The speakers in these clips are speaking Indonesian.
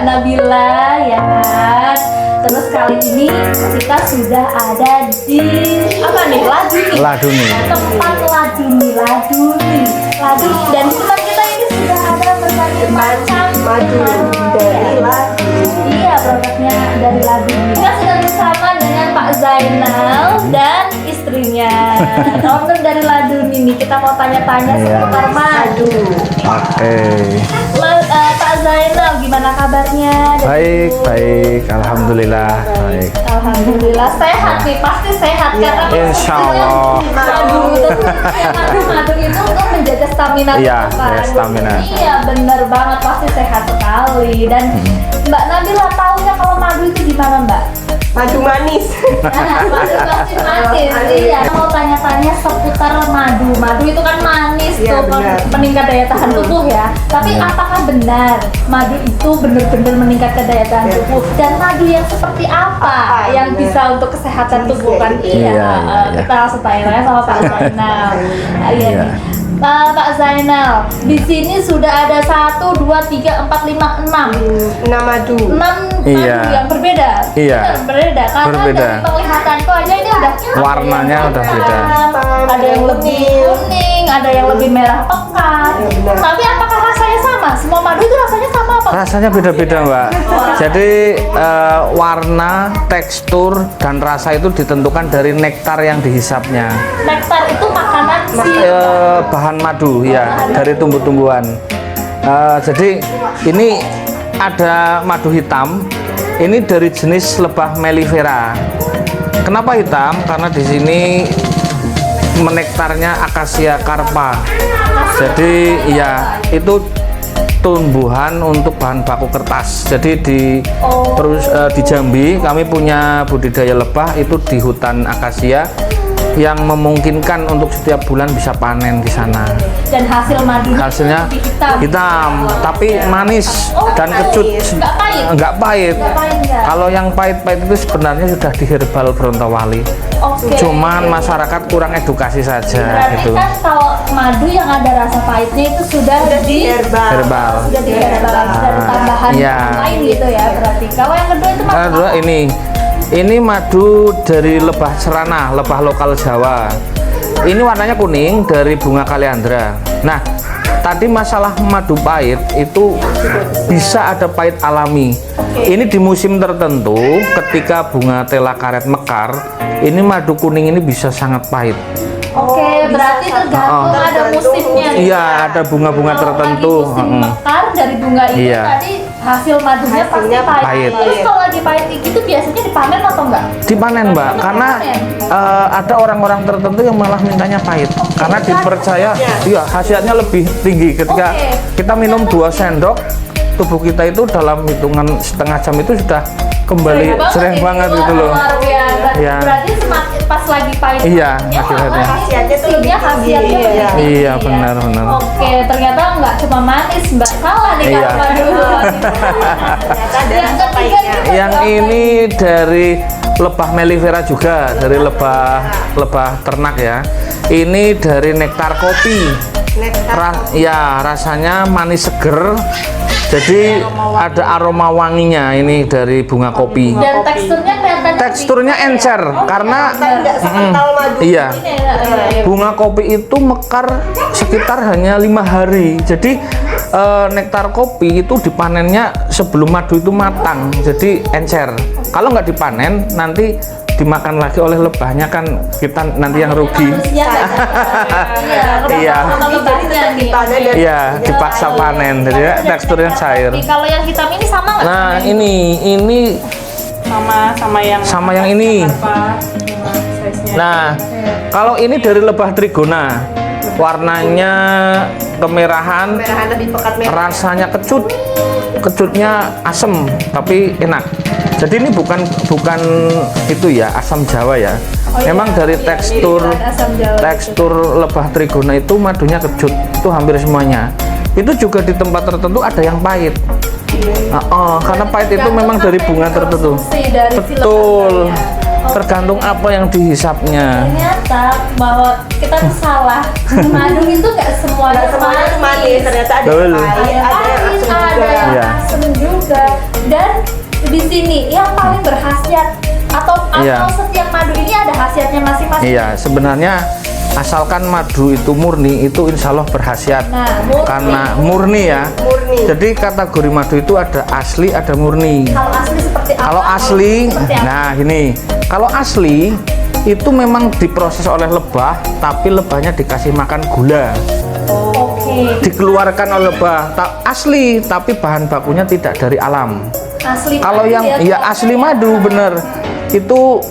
Mbak Nabila ya kan. Terus kali ini kita sudah ada di apa nih? Laduni. Tempat Laduni. Dan di tempat kita ini sudah ada berbagai macam madu dari Laduni. Iya, produknya dari Laduni. Kita sudah bersama dengan Pak Zainal dan istrinya. Owner dari Laduni nih. Kita mau tanya-tanya seputar madu. Oke. Pak Zainal, gimana kabarnya? Baik. Alhamdulillah. Baik. Alhamdulillah sehat nih, pasti sehat karena Insya Allah. Madu itu untuk menjaga stamina. Iya, kan? stamina. Iya, bener banget, pasti sehat sekali. Dan Mbak Nabila tahunya kalau madu itu gimana, Mbak? Madu manis. Madu pasti manis. Iya. Mau tanya-tanya seputar madu. Madu itu kan manis Iya, tuh, benar. meningkat daya tahan tubuh ya. Tapi apakah benar madu itu benar-benar meningkatkan daya tahan tubuh? Dan madu yang seperti apa yang benar. bisa untuk kesehatan tubuh kan? Iya. Kita langsung tanya sama Pak Zainal. Iya. Iya. Pak Zainal, di sini sudah ada 1, 2, 3, 4, 5, 6. 6 madu. 6 Iya. madu yang berbeda. Iya. Benar, berbeda. Karena Berbeda. dari penglihatanku aja ini udah Warnanya udah beda. Ada yang lebih kuning, ada yang lebih merah pekat. Iya, benar. Tapi apakah rasanya sama? Semua madu itu rasanya sama apa? Rasanya beda-beda, Mbak. Jadi warna, tekstur, dan rasa itu ditentukan dari nektar yang dihisapnya. Nektar itu makanan sih. Bahan madu ya, dari tumbuh-tumbuhan. Jadi ini ada madu hitam. Ini dari jenis lebah mellifera. Kenapa hitam? Karena di sini menektarnya Acacia carpa. Jadi ya itu tumbuhan untuk bahan baku kertas. Jadi di Jambi kami punya budidaya lebah itu di hutan akasia yang memungkinkan untuk setiap bulan bisa panen di sana. Dan hasilnya lebih hitam, tapi manis dan kecut. Nggak pahit. Nggak pahit. Nggak pahit, nggak? Kalau yang pahit-pahit itu sebenarnya sudah di herbal Brontowali. Oke. Cuman masyarakat kurang edukasi saja Berarti gitu. kan kalau madu yang ada rasa pahitnya itu sudah di Herbal. sudah di herbal, sudah ada tambahan iya. lain gitu ya berarti. Kalau yang kedua itu madu Kedua apa? ini madu dari lebah serana, lebah lokal Jawa. Ini warnanya kuning dari bunga kaliandra. Nah, tadi masalah madu pahit itu bisa ada pahit alami. Ini di musim tertentu ketika bunga tela karet mekar, ini madu kuning ini bisa sangat pahit. Oke, berarti tergantung ada musimnya. Iya, ada bunga-bunga Kalau tertentu. lagi musim mekar dari bunga itu Iya. tadi hasil madunya pasti Hasilnya pahit. pahit. Terus kalau lagi pahit gitu biasanya dipanen atau enggak? Dipanen, Mbak, karena ada orang-orang tertentu yang malah mintanya pahit karena dipercaya iya khasiatnya lebih tinggi ketika kita minum 2 sendok, tubuh kita itu dalam hitungan setengah jam itu sudah kembali sering banget gitu loh. Luar biasa. Iya. Berarti semakin pas lagi pahit. Iya, khasiatnya khasiatnya tuh hasilnya lebih tinggi. lebih tinggi Iya, ya. benar. Oke, ternyata nggak cuma manis, Mbak. Salah nih Iya. kalau madu. Ternyata ada Yang rasa ketiga pahitnya. itu Yang ini dari lebah mellifera juga, dari lebah ternak ya. Ini dari nektar kopi. Ya, rasanya manis seger. Jadi ada aroma wanginya ini dari bunga kopi. Dan teksturnya kelihatannya Teksturnya encer karena Nggak sekental madu. iya. ini ya. Bunga kopi itu mekar sekitar hanya 5 hari. Jadi nektar kopi itu dipanennya sebelum madu itu matang. Jadi encer. Kalau nggak dipanen nanti dimakan lagi oleh lebahnya kan kita nanti yang rugi. Iya. Iya, dipaksa panen. Jadi teksturnya cair. Kalau yang hitam ini sama nggak? Nah, ini sama yang ini. Nah, kalau ini dari lebah trigona, warnanya kemerahan, Lebih pekat merah. rasanya kecutnya asem tapi enak. Jadi ini bukan itu ya asam Jawa ya. Memang dari tekstur lebah trigona itu madunya kecut, itu hampir semuanya. Itu juga di tempat tertentu ada yang pahit. Karena pahit itu memang dari bunga tertentu. Betul. Tergantung apa yang dihisapnya. Ternyata bahwa kita tuh salah. Madu itu nggak semuanya Semuanya tuh manis, ternyata ada Betul. yang pahit, ada yang asam juga. ada yang Iya. asem juga. ini yang paling berkhasiat atau Iya. setiap madu ini ada khasiatnya masing-masing? Iya, sebenarnya asalkan madu itu murni itu insya Allah berkhasiat. Nah, murni. Karena murni ya. Murni. Jadi kategori madu itu ada asli, ada murni. Kalau asli seperti apa? Kalau asli, Seperti apa? nah gini, kalau asli itu memang diproses oleh lebah, tapi lebahnya dikasih makan gula, Oke. dikeluarkan oleh lebah. Asli, tapi bahan bakunya tidak dari alam. Asli. Kalau madu yang ya, ya asli madu bener, itu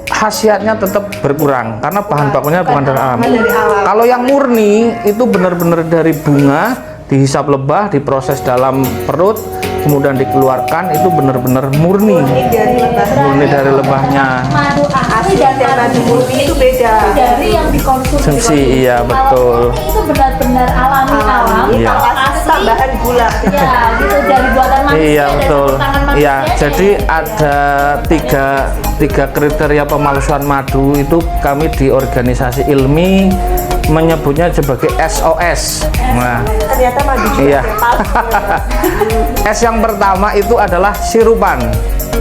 khasiatnya tetap berkurang karena bahan bakunya bukan dari alam. dari alam. Kalau yang murni itu benar-benar dari bunga, dihisap lebah, diproses dalam perut, kemudian dikeluarkan, itu benar-benar murni. Ini dari lebah. Murni dari lebahnya. Madu asli dan madu murni itu beda. dari yang dikonsumsi. Konsumsi, iya, Kalau betul. murni itu benar-benar alami alam. Iya. Kalau Asli asli tambahan gula. ya gitu dari buatan manusia. Iya dari betul. tangan manusia. Iya, jadi ada tiga kriteria pemalsuan madu itu kami di organisasi ilmi menyebutnya sebagai SOS. Nah, Ternyata madu juga iya. kayak palsu. S yang pertama itu adalah sirupan.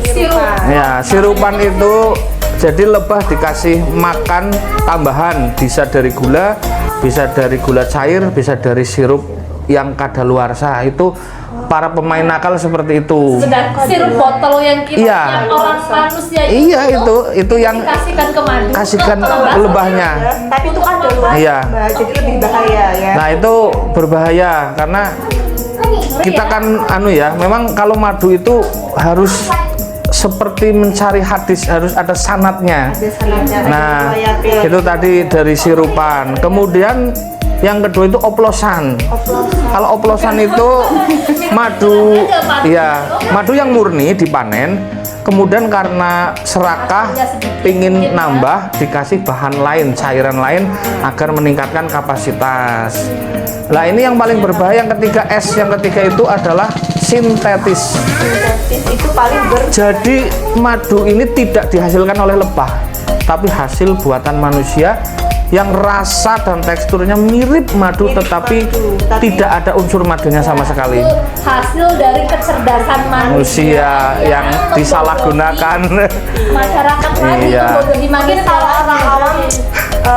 Sirup. Ya, sirupan itu jadi lebah dikasih makan tambahan, bisa dari gula, bisa dari gula cair, bisa dari sirup yang kadaluarsa. Itu para pemain nakal seperti itu. Sedang sirup botol yang kita Iya. yang orang manusia Iya, itu yang kasihkan ke madu. kasihkan ke ke lebahnya. Tapi itu kan luar, Iya. jadi lebih bahaya ya. Nah, itu berbahaya karena kita kan memang kalau madu itu harus seperti mencari hadis, harus ada sanatnya. Ada sanatnya. Nah, itu tadi dari sirupan. Kemudian yang kedua itu oplosan. Kalau oplosan itu madu, ya madu yang murni dipanen. Kemudian karena serakah pingin nambah, dikasih bahan lain, cairan lain agar meningkatkan kapasitas. Nah, ini yang paling berbahaya. Yang ketiga S, yang ketiga itu adalah sintetis. Itu paling Jadi madu ini tidak dihasilkan oleh lebah, tapi hasil buatan manusia yang rasa dan teksturnya mirip madu, tetapi tidak ada unsur madunya sama sekali. Itu hasil dari kecerdasan manusia Manusia yang disalahgunakan. masyarakat lagi Iya. membodohi mungkin kalau orang awam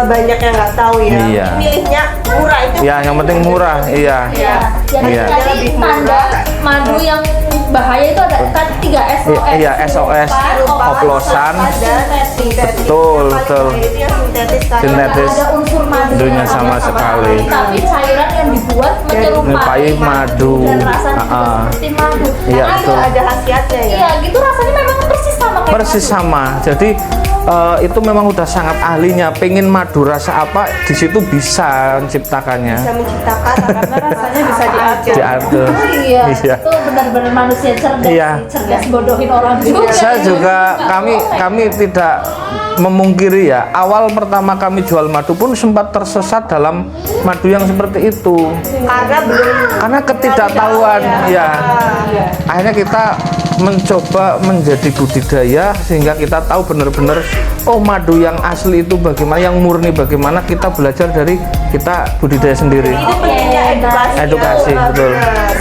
banyak yang nggak tahu ya. Iya. Milihnya murah itu. Ya, yang penting murah. Iya. Ya, jadi Iya. tadi tanda madu yang bahaya itu ada kan 3 SOS. Iya, SOS, oplosan. sintetis. Betul, betul. Itu yang sintetis kan. Sintetis. Ada unsur Madunya sama sekali. Tapi cairan yang dibuat menyerupai Menyerupai madu. dan rasanya juga Ah. seperti madu. Iya, Nah, betul. Ada khasiatnya ya. Iya, gitu rasanya memang persis sama kayak Persis madu. sama. Jadi itu memang udah sangat ahlinya. Pengen madu rasa apa, di situ bisa menciptakannya. Bisa menciptakan karena rasanya bisa diatur. Diatur. Oh iya, Iya. itu benar-benar manusia cerdas, Iya. sih, cerdas bodohin orang juga. Saya juga kami tidak memungkiri ya. Awal pertama kami jual madu pun sempat tersesat dalam madu yang seperti itu. Karena ketidaktahuan ya. Akhirnya kita mencoba menjadi budidaya sehingga kita tahu benar-benar madu yang asli itu bagaimana, yang murni bagaimana. Kita belajar dari kita budidaya sendiri. Itu pentingnya Edukasi, betul.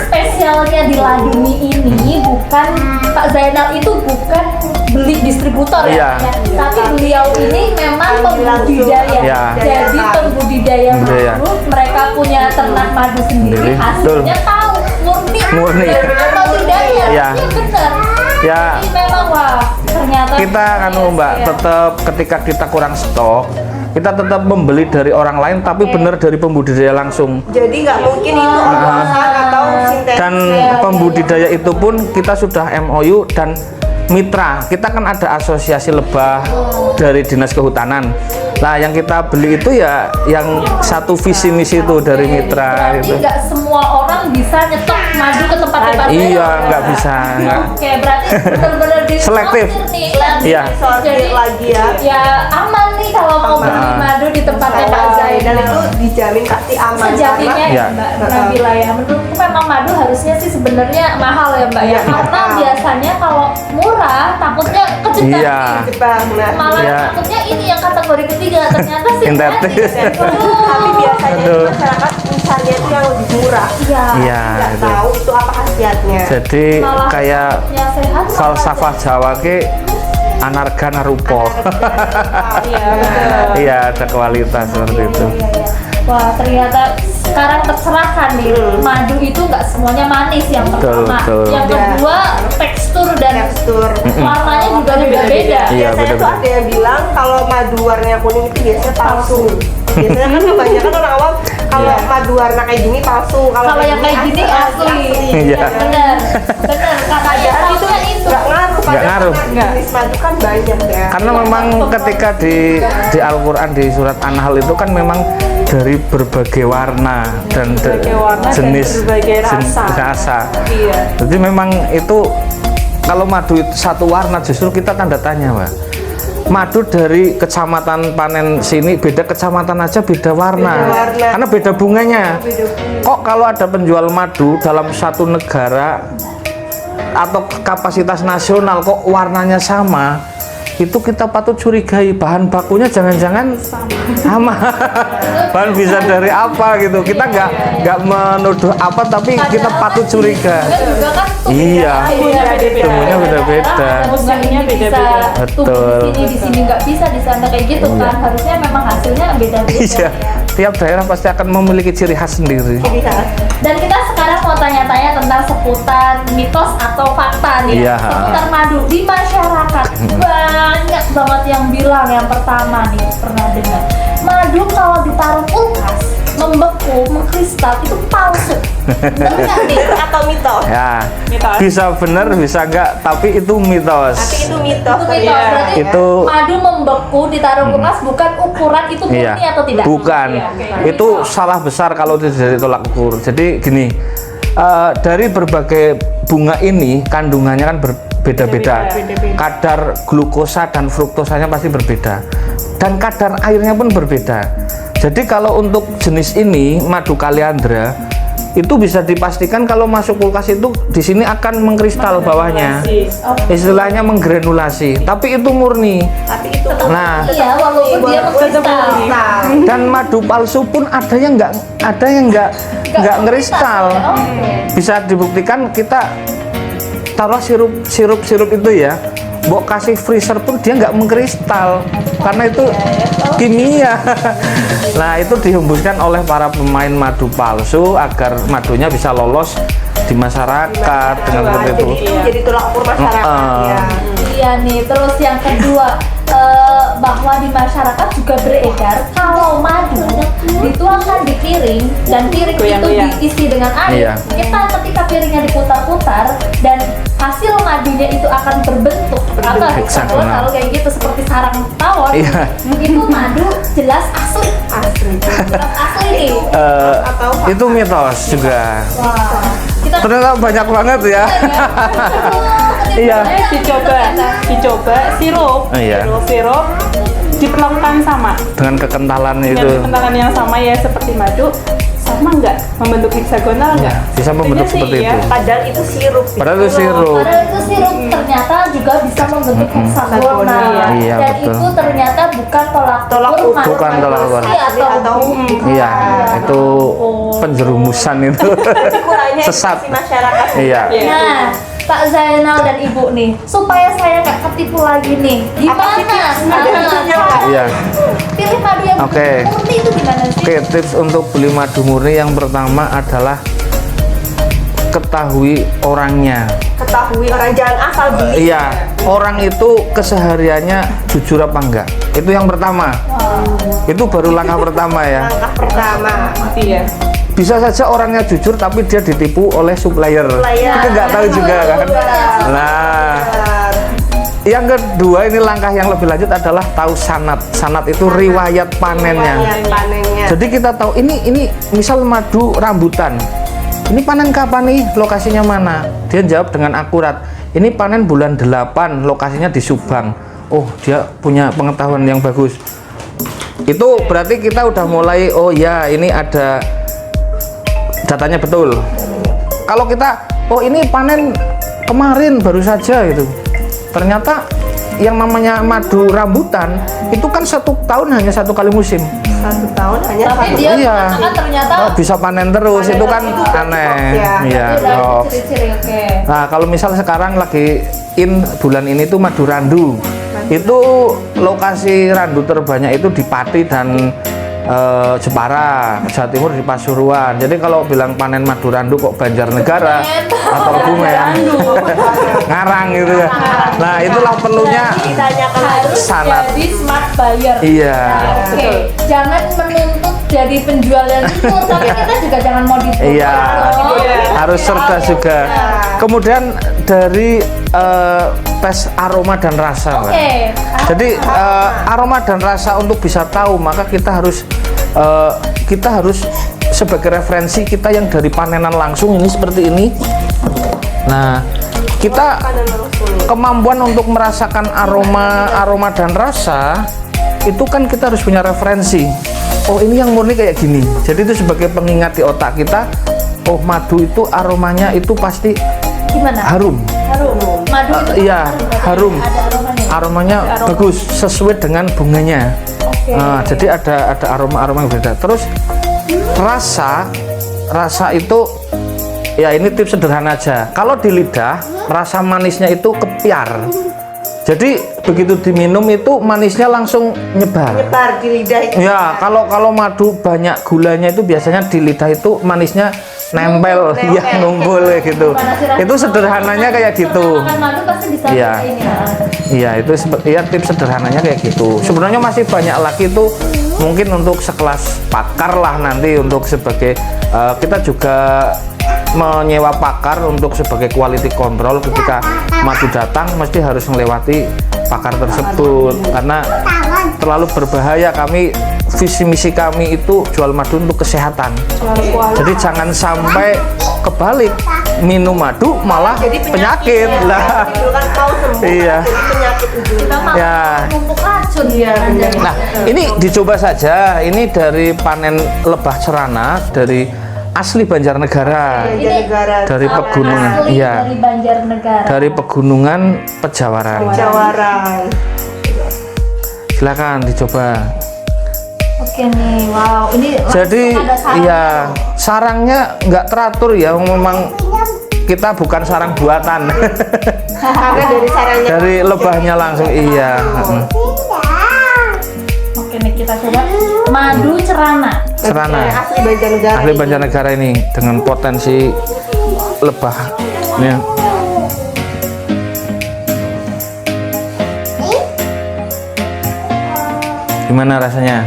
Spesialnya di Laduni ini bukan Pak Zainal itu bukan beli distributor Iya. ya, tapi beliau ini memang pembudidaya. Iya. Jadi pembudidaya Budidaya. madu, mereka punya ternak madu sendiri, Sendiri, hasilnya tahu murni atau tidak ya. Iya. Benar. Ya. Jadi memang wah ternyata Kita Mbak ya. tetap ketika kita kurang stok, kita tetap membeli dari orang lain tapi benar dari pembudidaya langsung. Jadi nggak mungkin itu oplosan atau sintetis. Dan pembudidaya itu pun kita sudah MOU dan mitra. Kita kan ada asosiasi lebah dari Dinas Kehutanan. Nah, yang kita beli itu ya yang satu visi misi itu dari mitra Berarti gitu. nggak semua orang bisa nyetok madu ke tempat-tempat Iya, lain. nggak bisa, nggak. Oke, berarti benar-benar di Selektif. nih. Iya. Sortir lagi ya. Ya aman nih kalau mau beli madu di tempatnya Pak Dan Zainal. itu dijamin pasti aman. Sejatinya Iya. ya Mbak Nabila ya, menurutku memang madu harusnya sih sebenarnya mahal ya Mbak ya, Iya, karena mahal. biasanya kalau murah takutnya kejebak Iya. nih. Jepang, nah. Malah Iya. takutnya ini yang kategori ketiga ternyata Sintetis. Tapi biasanya Aduh. masyarakat mencarinya itu yang lebih murah. Iya. Iya, Nggak itu. tahu tahu itu apa khasiatnya. Jadi Malah kayak ya sehat falsafah Jawa ke anarga narupo. Iya. Iya, ada kualitas seperti itu. Iya. Wah, ternyata sekarang tercerahkan nih. Madu itu nggak semuanya manis yang pertama. Betul. Yang kedua, tekstur dan Tekstur. warnanya juga beda-beda. Iya, Biasanya tuh beda-beda. ada yang bilang kalau madu warnanya kuning itu biasanya palsu. Biasanya kan kebanyakan orang awam kalau madu warna kayak gini palsu. Kalau yang kayak gini asli. Iya. Benar. Katanya Padahal itu taunya itu. nggak ngaruh. Nggak Padahal ngaruh. karena jenis madu kan banyak ya. Karena memang ketika di Al-Qur'an di surat An-Nahl itu kan memang dari berbagai warna dan jenis berbagai rasa. rasa. Iya. Jadi memang itu kalau madu itu satu warna justru kita tanda tanya, Mbak. Madu dari kecamatan Panen sini beda kecamatan aja beda warna. Karena beda bunganya. Kok kalau ada penjual madu dalam satu negara atau kapasitas nasional kok warnanya sama? Itu kita patut curigai, bahan bakunya jangan-jangan sama. Bahan bisa dari apa gitu. Kita nggak menuduh apa, tapi kita patut curiga. Juga kan Iya. Tumbuhnya beda-beda. Bunganya beda-beda. Betul. Di sini nggak bisa, di sana kayak gitu kan. Harusnya memang hasilnya beda-beda. Iya. Tiap daerah pasti akan memiliki ciri khas sendiri. Dan kita sekarang mau tanya-tanya tentang seputar mitos atau fakta nih. Iya. Seputar madu di masyarakat. Banyak banget yang bilang, yang pertama nih pernah dengar, madu kalau ditaruh kulkas membeku, mengkristal itu palsu. Benar nih Atau mitos. Ya, Mitos. bisa benar, bisa enggak, tapi itu mitos. Tapi itu mitos. itu mitos. Iya. Berarti Itu- madu membeku ditaruh kulkas bukan ukuran itu murni Iya, atau tidak? bukan. Itu salah besar kalau tidak ditolak ukur. Jadi gini, dari berbagai bunga ini kandungannya kan berbeda-beda. Kadar glukosa dan fruktosanya pasti berbeda. Dan kadar airnya pun berbeda. Jadi kalau untuk jenis ini madu kaliandra itu bisa dipastikan kalau masuk kulkas itu di sini akan mengkristal bawahnya. Istilahnya menggranulasi. Tapi itu murni. Tapi itu Nah, Iya, walaupun dia mengkristal. dan madu palsu pun ada yang nggak ngkristal. Oke. Bisa dibuktikan kita taruh sirup itu ya, mbok kasih freezer pun dia nggak mengkristal karena itu kimia. Nah, itu dihembuskan oleh para pemain madu palsu agar madunya bisa lolos di masyarakat dengan seperti itu. Jadi itu jadi tolak ukur masyarakat ya. Iya nih, terus yang kedua, bahwa di masyarakat juga beredar kalau madu dituangkan di piring dan piring itu Goyang-goyang. diisi dengan air. Iya. Kita ketika piringnya diputar-putar dan hasil madunya itu akan berbentuk atau Heksagonal. kalau kayak gitu seperti sarang tawon. Iya. Itu madu jelas asli. Jelas asli nih. Atau Itu mitos juga. Wah, kita Ternyata banyak banget ya. Iya. Dicoba sirup. Iya. Sirup diperlakukan sama Dengan kekentalan dengan itu. kekentalan yang sama ya seperti madu, sama nggak membentuk heksagonal nggak? Bisa membentuk Sepertinya seperti sih, itu. ya. padahal itu sirup. Padahal itu sirup. Padahal itu sirup ternyata juga bisa membentuk heksagonal. Iya, Dan betul. itu ternyata bukan tolak Tolak ukur ukur. Bukan tolak ukur. atau Iya, itu penjerumusan itu. Kurangnya Sesat. edukasi masyarakat. Iya. Nah, Pak Zainal dan Ibu nih, supaya saya nggak ketipu lagi nih, gimana? Ada tipsnya nggak? Iya. Pilih madu yang Oke. murni itu gimana sih? Oke, tips untuk beli madu murni yang pertama adalah ketahui orangnya. Ketahui orang, jangan asal beli. Iya, orang itu kesehariannya jujur apa enggak? Itu yang pertama. Itu baru langkah pertama ya. Langkah pertama. Iya. Bisa saja orangnya jujur tapi dia ditipu oleh supplier. Kita nggak tahu juga kan. Nah, yang kedua ini langkah yang lebih lanjut adalah tahu sanad. Sanad itu riwayat panennya. Lihat panennya. Jadi kita tahu ini misal madu rambutan. Ini panen kapan nih? Lokasinya mana? Dia jawab dengan akurat. Ini panen bulan 8, lokasinya di Subang. Oh, dia punya pengetahuan yang bagus. Itu berarti kita udah mulai, oh ya, ini ada datanya betul. Kalau kita, oh ini panen kemarin baru saja gitu. Ternyata yang namanya madu rambutan itu kan 1 tahun hanya 1 kali musim. 1 tahun hanya Tapi 1 dia Iya. mengatakan ternyata Oh, bisa panen terus, itu kan aneh. Iya, itu udah hoax. ciri-ciri oke. Nah, kalau misal sekarang lagi bulan ini tuh madu randu. Itu lokasi randu terbanyak itu di Pati dan Jepara, Jawa Timur di Pasuruan. Jadi kalau bilang panen madu randu kok Banjarnegara atau Kebumen, Ngarang gitu ya. Nah, itulah perlunya ditanyakan Harus sangat. jadi smart buyer. Iya. Oke, jangan menuntut jadi penjual yang itu, tapi kita juga jangan mau dituntut. Iya, harus serta juga. Kemudian dari tes aroma dan rasa, Mbak. Oke. Jadi aroma dan rasa untuk bisa tahu, maka kita harus sebagai referensi kita yang dari panenan langsung ini seperti ini. Nah, kita kemampuan untuk merasakan aroma dan rasa itu kan kita harus punya referensi. Oh, ini yang murni kayak gini. Jadi itu sebagai pengingat di otak kita. Oh, madu itu aromanya itu pasti Gimana? harum. Harum. Madu itu Iya, harum. ada aromanya. Aromanya bagus sesuai dengan bunganya. Oke. Jadi ada aroma yang beda. Terus rasa itu ya ini tips sederhana aja. Kalau di lidah rasa manisnya itu kepiar. Jadi begitu diminum itu manisnya langsung nyebar. nyebar di lidah itu. Ya, kalau madu banyak gulanya itu biasanya di lidah itu manisnya nempel, ya ngumpul kayak gitu. Itu sederhananya kayak gitu. Makan madu pasti bisa Iya. kayak ini. Ya. Iya, itu ya tips sederhananya kayak gitu. Sebenarnya masih banyak lagi itu mungkin untuk sekelas pakar lah nanti untuk sebagai kita juga menyewa pakar untuk sebagai quality control ketika madu datang mesti harus melewati pakar tersebut karena terlalu berbahaya. Visi misi kami itu jual madu untuk kesehatan. Jadi jangan sampai kebalik minum madu malah Jadi penyakit lah. Itu kan mau sembuh, Iya. jadi penyakit ujungnya. Kita malah Ya. numpuk racun ya. Nah, ini dicoba saja. Ini dari panen lebah cerana dari asli Banjarnegara. Banjarnegara. Dari pegunungan. Asli Iya. dari Banjarnegara. Dari pegunungan Pejawaran. Jawaran. Silakan dicoba. Oke nih, wow, ini Jadi langsung ada sarang. iya, sarangnya nggak teratur ya. Memang kita bukan sarang buatan. Karena dari sarangnya. Dari lebahnya langsung iya. Oke nih kita coba madu cerana. Cerana. Asli Banjarnegara. Ahli Banjarnegara ini dengan potensi lebah. Nih. Gimana rasanya?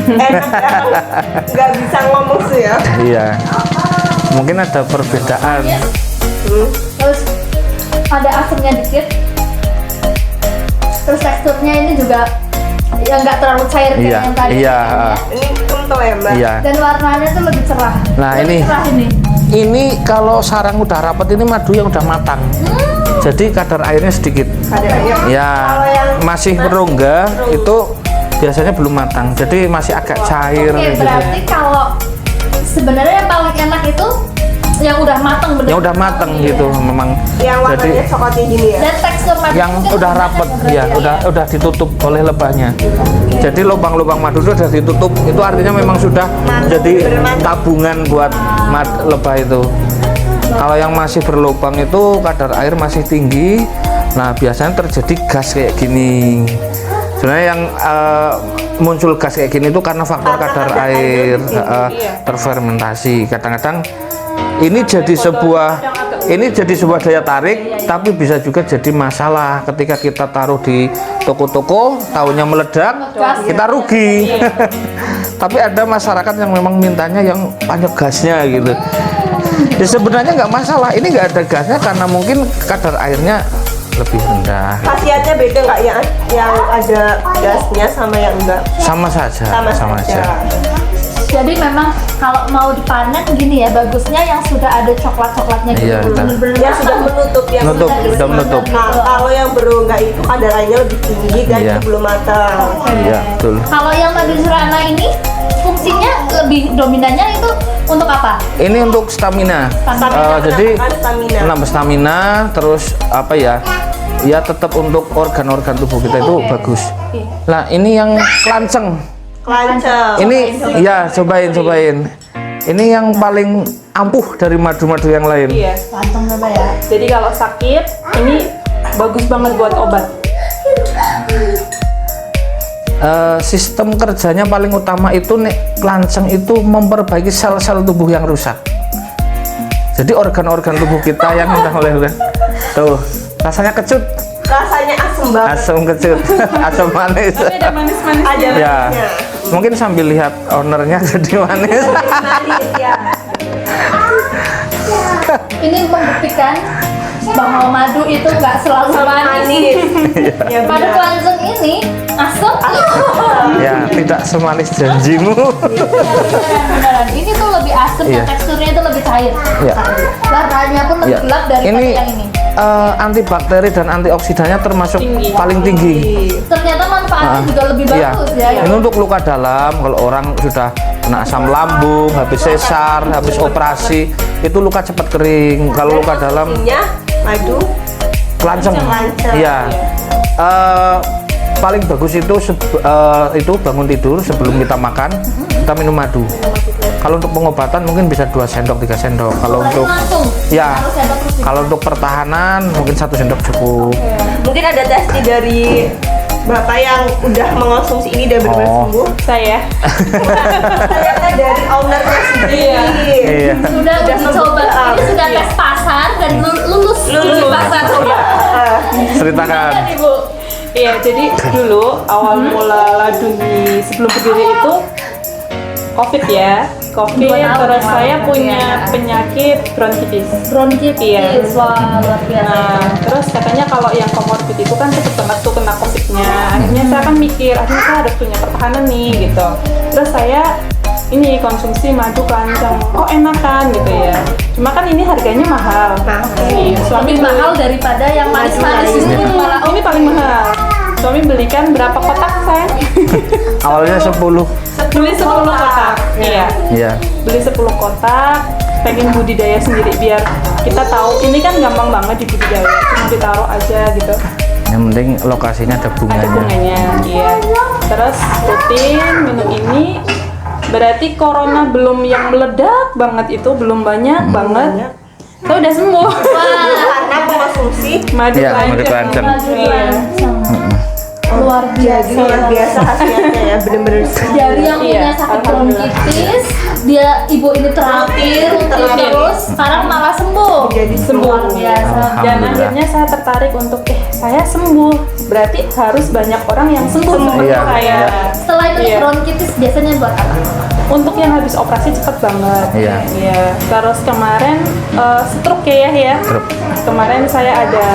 Enak ya. Nggak bisa ngomong sih ya. Iya. Mungkin ada perbedaan. Terus ada asamnya dikit. Terus teksturnya ini juga ya nggak terlalu cair kayak Iya, yang tadi. iya. Ini kental ya mbak. Iya. Dan warnanya tuh lebih cerah. Nah, Lebih ini. cerah ini. Ini kalau sarang udah rapat ini madu yang udah matang. Jadi kadar airnya sedikit. Kadarnya. Ya, Kalau yang masih berongga itu biasanya belum matang. Jadi masih agak cair Oke, gitu. berarti kalau sebenarnya yang paling enak itu yang udah mateng bener. Yang udah matang gitu memang. yang Jadi warnanya coklatnya gini ya. Dan tekstur madu yang udah rapat ya, udah ditutup oleh lebahnya. Jadi lubang-lubang madu itu udah ditutup. Itu artinya memang sudah jadi tabungan buat lebah itu. Kalau yang masih berlubang itu kadar air masih tinggi. Nah, biasanya terjadi gas kayak gini. Sebenarnya yang muncul gas kayak gini itu karena faktor kadar air terfermentasi. Kadang-kadang ini jadi sebuah daya tarik, tapi bisa juga jadi masalah ketika kita taruh di toko-toko, tahunya meledak, kita rugi. Tapi ada masyarakat yang memang mintanya yang banyak gasnya gitu. Ya sebenarnya nggak masalah, ini nggak ada gasnya karena mungkin kadar airnya lebih rendah. Khasiatnya beda nggak yang ada gasnya sama yang enggak? Sama saja. Sama saja. Jadi memang kalau mau dipanen gini ya, bagusnya yang sudah ada coklat-coklatnya gitu. Iya, betul. Bener-bener Yang sudah menutup yang Menutup, sudah sudah menutup. Nah, kalau yang berongga itu kadar airnya lebih tinggi dan Iya. belum matang. Iya, betul. Kalau yang madu cerana ini fungsinya lebih dominannya itu untuk apa? Ini untuk stamina. Stamina, Jadi menambahkan stamina. menambah stamina, terus apa ya? ya tetap untuk organ-organ tubuh kita itu bagus. Nah ini yang kelanceng. Kelanceng. Ini ya cobain. Ini yang paling ampuh dari madu-madu yang lain. Iya. Langsung coba ya. Jadi kalau sakit, ini bagus banget buat obat. Sistem kerjanya paling utama itu nih, kelanceng itu memperbaiki sel-sel tubuh yang rusak. Jadi organ-organ tubuh kita yang udah oleh tuh rasanya kecut, Rasanya asem banget. asam kecut, asam manis. Tapi ada manis-manisnya. Ada Ya, manisnya. mungkin sambil lihat ownernya jadi manis. Manis ya. Ini membuktikan bahwa madu itu nggak selalu manis. Ya, Madu benar. kelanceng ini asam. Ya, tidak semanis janjimu. Beneran. Ini tuh lebih asam Iya. dan teksturnya itu lebih cair. Ya. Warnanya pun lebih Ya. gelap daripada Ini yang ini. antibakteri dan antioksidannya termasuk Tinggi. paling tinggi. Ternyata manfaatnya juga lebih Iya. bagus ya. Ini untuk luka dalam. Kalau orang sudah kena asam lambung, habis sesar, habis operasi, itu luka cepat kering. Kalau luka dalam, Konsumsinya madu. kelanceng. Kelanceng. Iya. Paling bagus itu bangun tidur sebelum kita makan, kita minum madu. Kalau untuk pengobatan mungkin bisa 2 sendok, 3 sendok. Kalau untuk langsung ya, harus sendok terus. kalau untuk pertahanan mungkin 1 sendok cukup. Mungkin ada tesnya dari Bapak yang udah mengonsumsi ini dan benar-benar Oh. sembuh. Saya. Ternyata dari ownernya sendiri. Iya. Sudah uji coba. Ini sudah Iya. tes pasar dan lulus Lulus. pasar. Ceritakan. Ibu. Iya, jadi dulu awal mula Laduni sebelum berdiri itu COVID ya. COVID, 2 tahun terus yang saya lalu, punya ya. penyakit bronkitis. Bronkitis, Iya. wah luar biasa. Nah, terus katanya kalau yang komorbid itu kan cepet banget tuh kena COVID-nya. Akhirnya saya kan mikir, akhirnya saya harus punya pertahanan nih gitu. Terus saya ini konsumsi madu kelanceng. Oh enak kan gitu ya. Cuma kan ini harganya mahal. Iya, suami Lebih mahal daripada yang manis-manis Madu ini lainnya. malah. ini paling mahal. Suami belikan berapa kotak sayang? Awalnya 10. Beli 10 kotak. Iya. Iya. Beli 10 kotak, pengen budidaya sendiri biar kita tahu ini kan gampang banget dibudidaya, cuma ditaruh aja gitu. Yang penting lokasinya ada Ada bunganya. bunganya, iya. Terus rutin minum ini. Berarti corona belum yang meledak banget itu, belum banyak banget. Saya udah sembuh. Karena mengonsumsi Madu Iya, madu kelanceng. kelanceng. Madu Iya. kelanceng. Luar biasa. luar biasa hasilnya ya, bener-bener Dari yang punya Iya, sakit alhamdulillah. bronkitis, dia ibu ini terapi rutin terus, sekarang malah sembuh. Jadi Luar biasa. Dan Alhamdulillah. akhirnya saya tertarik untuk saya sembuh. Berarti harus banyak orang yang sembuh seperti Iya. saya. Setelah itu Iya. bronkitis biasanya buat apa? Untuk yang habis operasi cepet banget. Iya. Iya. Terus kemarin stroke ya. Stroke. Kemarin saya ada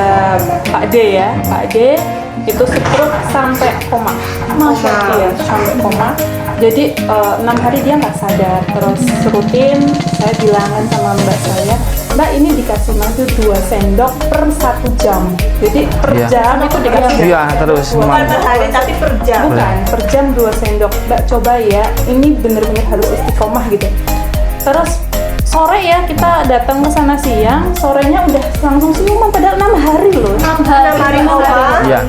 Pak D ya. Pak D itu stroke sampai koma. Masya Allah. Iya, sampai koma. Jadi 6 hari dia nggak sadar. Terus rutin saya bilangin sama mbak saya, Mbak ini dikasih madu 2 sendok per 1 jam. Jadi per Iya. jam itu dikasih. Iya, terus bukan memang. per hari tapi per jam. Bukan, per jam 2 sendok. Mbak coba ya, ini bener-bener harus istiqomah gitu. Terus sore ya kita datang ke sana siang, sorenya udah langsung siuman padahal 6 hari loh. 6 hari, 6 hari enam koma. Iya.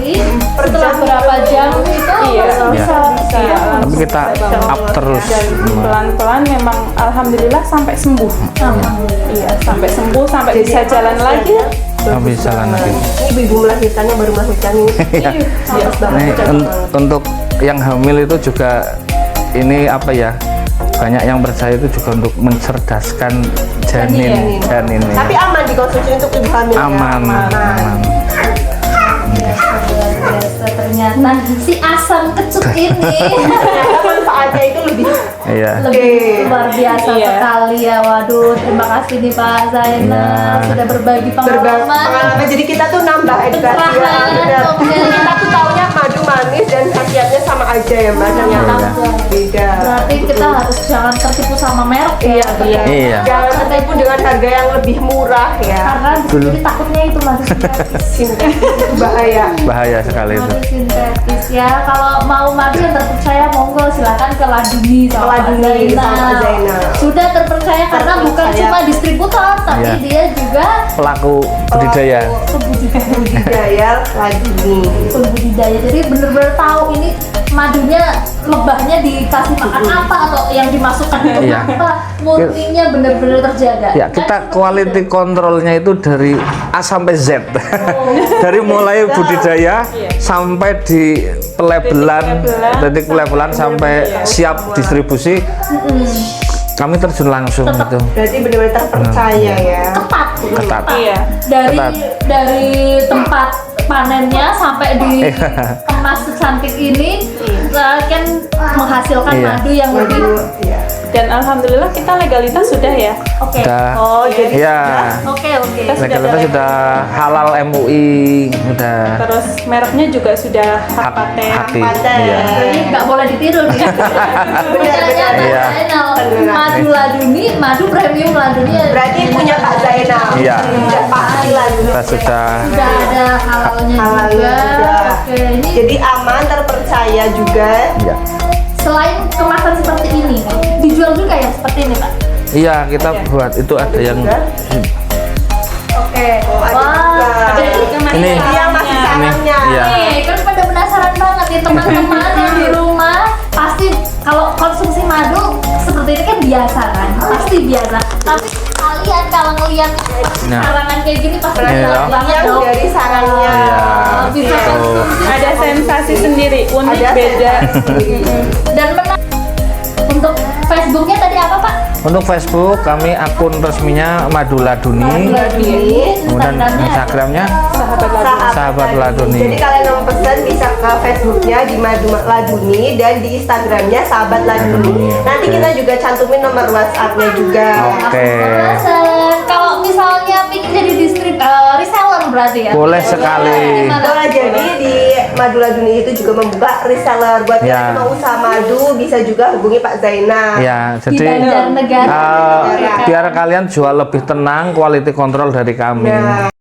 Setelah berapa jam itu Iya, langsung bisa. Iya, Tapi kita up terus. Dan pelan-pelan memang alhamdulillah sampai sembuh. Alhamdulillah. Iya, sampai sembuh, sampai Jadi bisa jalan apa lagi. Habis jalan lagi. Ini ibu melahirkannya baru melahirkan ini. Iya. Bagus banget. Ini cakep banget. untuk yang hamil itu juga ini apa ya? Banyak yang percaya itu juga untuk mencerdaskan janin. Tapi aman dikonsumsi untuk ibu hamil ya? Aman. Luar biasa. Ternyata si asam kecut ini Ternyata manfaatnya itu lebih Iya. lebih luar biasa Iya. sekali ya. Waduh, terima kasih nih Pak Zainal Iya. sudah berbagi berbagi pengalaman. pengalaman. Jadi kita tuh nambah edukasi ya. Pencerahan, Benar. oke. Kita tuh taunya madu manis dan khasiatnya sama aja ya Mbak, ternyata Iya. beda. Berarti kita harus jangan tertipu sama merek ya. Iya. Jangan tertipu dengan harga yang lebih murah ya. Karena di sini takutnya itu madu sintetis. Sintetis itu bahaya. Bahaya sekali itu. Madu sintetis ya. Kalau mau madu yang terpercaya monggo silakan ke Laduni sama Pak Laduni sama Pak Zainal. Zainal. Sudah terpercaya karena bukan Terpercaya. cuma distributor tapi Iya. dia juga Pelaku budidaya. Budidaya Laduni. pembudidaya. Jadi bener-bener tahu ini madunya lebahnya dikasih makan apa atau yang dimasukkan itu Iya. apa, multinya bener-bener terjaga. Ya, kita quality controlnya itu dari A sampai Z. Dari mulai budidaya sampai di pelabelan, titik pelabelan sampai siap distribusi. Kami terjun langsung itu. Berarti benar-benar terpercaya ya. Ketat. Ketat. Iya. Ketat. Dari tempat panennya sampai dikemas secantik ini kan menghasilkan Iya. madu yang lebih Iya. Dan alhamdulillah kita legalitas sudah ya. oke. Udah. Oh, jadi Ya. Oke. Legalitas sudah halal MUI, udah Terus mereknya juga sudah hak paten. hati. paten. Iya. Jadi nggak boleh ditiru nih. Punyanya Pak Iya. Zainal, madu Laduni, madu premium Laduni. berarti punya Pak Zainal. Iya. Sudah pasti Laduni. Kita sudah Sudah ada halalnya Halalnya juga. juga. Oke, ini Jadi aman, terpercaya juga. ya. selain kemasan seperti ini, dijual juga yang seperti ini, Pak. Iya, kita buat itu ada yang Oke. Oh, ada juga. Ada juga masih Ini. Ini yang masih sarangnya. Iya. nih, kan pada penasaran banget nih teman-teman yang di rumah. Pasti kalau konsumsi madu seperti ini kan biasa kan, pasti biasa. Tapi kalian kalau ngelihat Nah. sarangan kayak gini pasti Iya. penasaran banget Yang dong. dari sarangnya. Iya. Bisa Tuh. konsumsi Ada sensasi sendiri, unik, Ada beda. dan menang. Untuk Facebooknya tadi apa Pak? Untuk Facebook kami akun resminya Madu Laduni. Laduni. Kemudian Instagramnya Sahabat lagi. Sahabat Laduni. Jadi kalian mau pesan bisa ke Facebooknya di Madu Laduni dan di Instagramnya Sahabat Laduni. Nanti kita juga cantumin nomor WhatsApp-nya juga. Oke. Kalau misalnya pingin jadi reseller berarti ya? Boleh sekali. Boleh, jadi di Madu Laduni itu juga membuka reseller buat Ya. kalian mau usaha madu bisa juga hubungi Pak Zainal. Ya, Di jadi Banjarnegara. biar kalian jual lebih tenang, quality control dari kami. Nah,